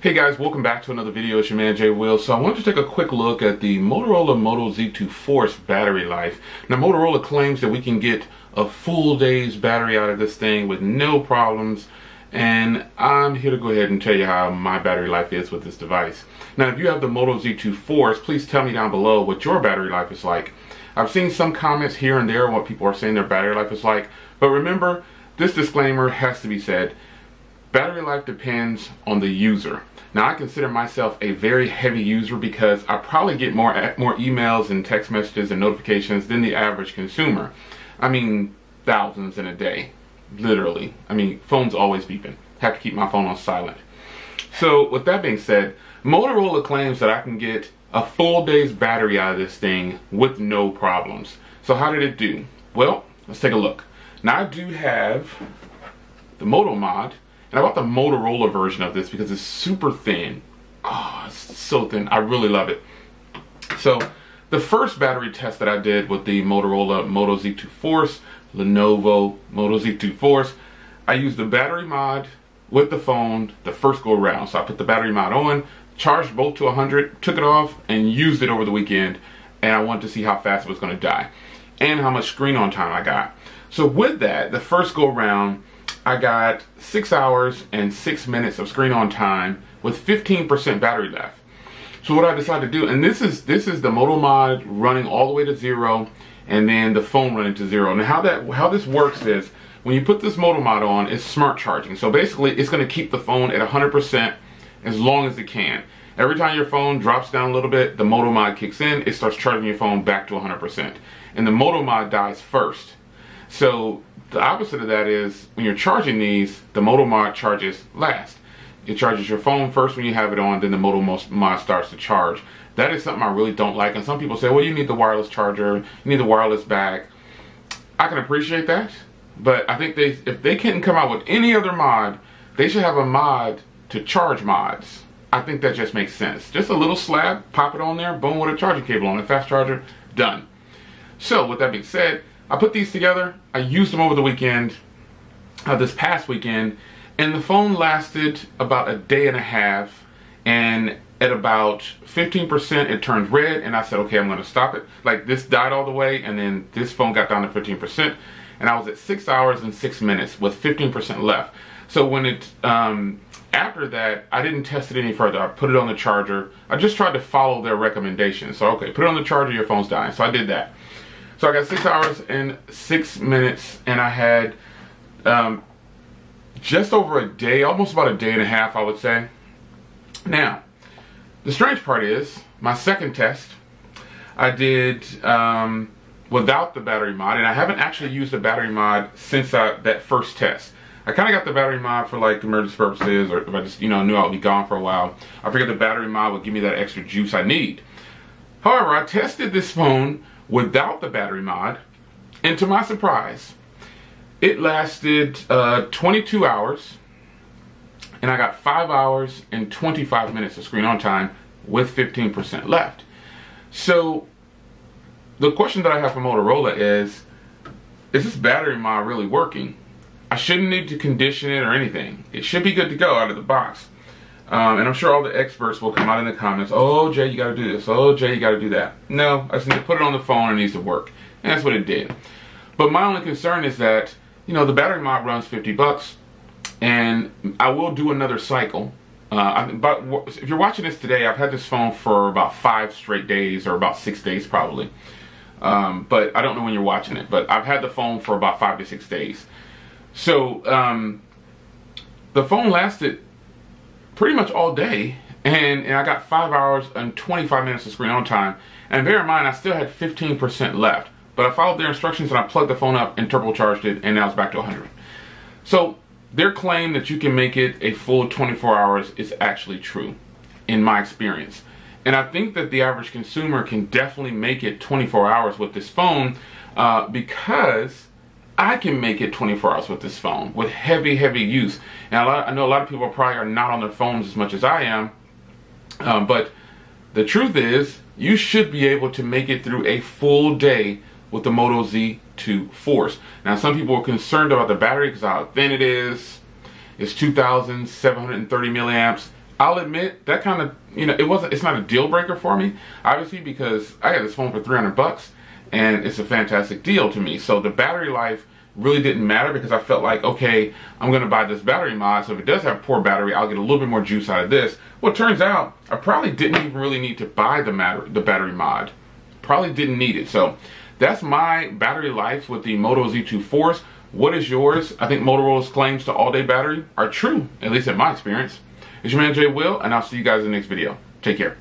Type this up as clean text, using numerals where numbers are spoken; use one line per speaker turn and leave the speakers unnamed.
Hey guys, welcome back to another video. It's your man Jay Will. So I wanted to take a quick look at the Motorola Moto Z2 Force battery life. Now Motorola claims that we can get a full day's battery out of this thing with no problems, and I'm here to go ahead and tell you how my battery life is with this device. Now if you have the Moto Z2 Force, please tell me down below what your battery life is like. I've seen some comments here and there what people are saying their battery life is like, but remember, this disclaimer has to be said. Battery life depends on the user. Now I consider myself a very heavy user because I probably get more emails and text messages and notifications than the average consumer. I mean, thousands in a day, literally. I mean, phone's always beeping. Have to keep my phone on silent. So with that being said, Motorola claims that I can get a full day's battery out of this thing with no problems. So how did it do? Well, let's take a look. Now I do have the Moto mod. And I bought the Motorola version of this because it's super thin. Oh, it's so thin. I really love it. So the first battery test that I did with the Motorola Moto Z2 Force, Lenovo Moto Z2 Force, I used the battery mod with the phone the first go around. So I put the battery mod on, charged both to 100, took it off, and used it over the weekend. And I wanted to see how fast it was going to die and how much screen on time I got. So with that, the first go around, I got 6 hours and 6 minutes of screen on time with 15% battery left. So what I decided to do, and this is the Moto mod running all the way to 0, and then the phone running to 0. And how this works is when you put this Moto mod on, it's smart charging. So basically, it's going to keep the phone at 100% as long as it can. Every time your phone drops down a little bit, the Moto mod kicks in. It starts charging your phone back to 100%, and the Moto mod dies first. So the opposite of that is when you're charging these, the Moto mod charges last. It charges your phone first when you have it on, then the Moto mod starts to charge. That is something I really don't like. And some people say, well, you need the wireless charger, you need the wireless bag. I can appreciate that, but I think if they couldn't come out with any other mod, they should have a mod to charge mods. I think that just makes sense. Just a little slab, pop it on there, boom, with a charging cable on, a fast charger, done. So with that being said, I put these together, I used them over the weekend, this past weekend, and the phone lasted about a day and a half, and at about 15% it turned red, and I said, okay, I'm gonna stop it. Like, this died all the way, and then this phone got down to 15%, and I was at 6 hours and 6 minutes with 15% left. So when it, after that, I didn't test it any further. I put it on the charger. I just tried to follow their recommendations. So, okay, put it on the charger, your phone's dying. So I did that. So I got 6 hours and 6 minutes, and I had just over a day, almost about a day and a half, I would say. Now, the strange part is, my second test, I did without the battery mod, and I haven't actually used the battery mod since that first test. I kind of got the battery mod for like emergency purposes, or if I just knew I would be gone for a while. I figured the battery mod would give me that extra juice I need. However, I tested this phone without the battery mod, and to my surprise, it lasted 22 hours, and I got 5 hours and 25 minutes of screen on time with 15% left. So the question that I have for Motorola is this battery mod really working? I shouldn't need to condition it or anything. It should be good to go out of the box. And I'm sure all the experts will come out in the comments, oh, Jay, you gotta do this. Oh, Jay, you gotta do that. No, I just need to put it on the phone and it needs to work. And that's what it did. But my only concern is that, the battery mod runs 50 bucks, and I will do another cycle. But if you're watching this today, I've had this phone for about 5 straight days, or about 6 days probably. But I don't know when you're watching it, but I've had the phone for about 5 to 6 days. So, the phone lasted pretty much all day, and I got 5 hours and 25 minutes of screen on time. And bear in mind, I still had 15% left, but I followed their instructions and I plugged the phone up and turbocharged it, and now it's back to 100. So their claim that you can make it a full 24 hours is actually true, in my experience. And I think that the average consumer can definitely make it 24 hours with this phone, because I can make it 24 hours with this phone with heavy use. And I know a lot of people probably are not on their phones as much as I am, but the truth is you should be able to make it through a full day with the Moto Z2 Force. Now some people are concerned about the battery because how thin it is. It's 2,730 milliamps. I'll admit that kind of, you know, it's not a deal breaker for me, obviously, because I got this phone for 300 bucks and it's a fantastic deal to me. So the battery life really didn't matter because I felt like, okay, I'm going to buy this battery mod, so if it does have poor battery, I'll get a little bit more juice out of this. Well, it turns out I probably didn't even really need to buy the battery mod. Probably didn't need it. So that's my battery life with the Moto Z2 Force. What is yours? I think Motorola's claims to all-day battery are true, at least in my experience. It's your man Jay Will, and I'll see you guys in the next video. Take care.